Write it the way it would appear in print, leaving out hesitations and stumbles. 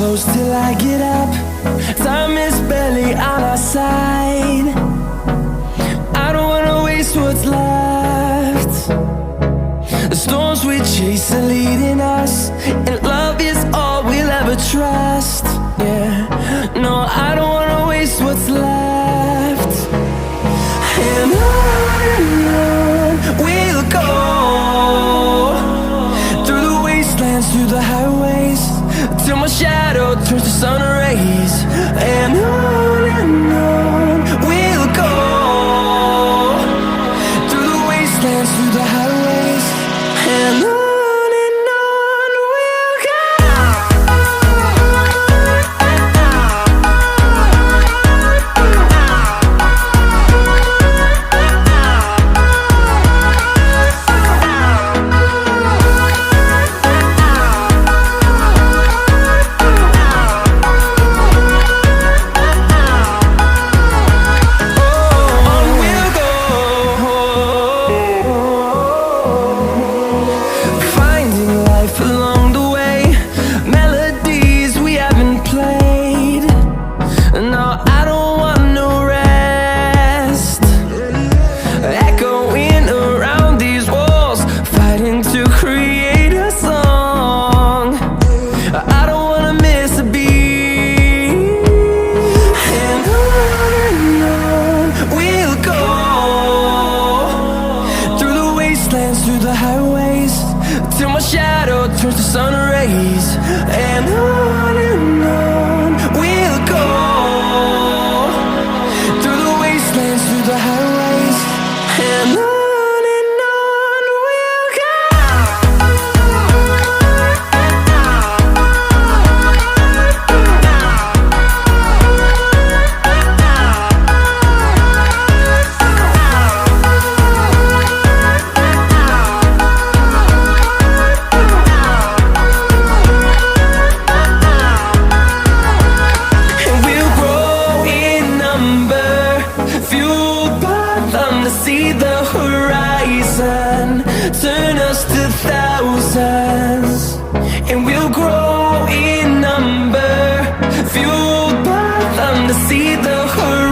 close till I get up. Time is barely on our side. I don't wanna waste what's left. The storms we chase are leading us, and love is all we'll ever trust. Yeah, no, I don't wanna waste what's left. And on we'll go, through the wastelands, through the highways, till my shadow turns to sun rays. And on we'll go, through the wastelands, through the highways, and on we'll go. Along the way, melodies we haven't played. No, I don't want no rest. Echoing around these walls, fighting to create a song. I don't wanna miss a beat. And on we'll go, through the wastelands, through the highways, till my shadow turns to sun rays. And on we'll go, through the wastelands, through the highways, and on we'll go. See the horizon turn us to thousands, and we'll grow in number, fueled by them to see the horizon.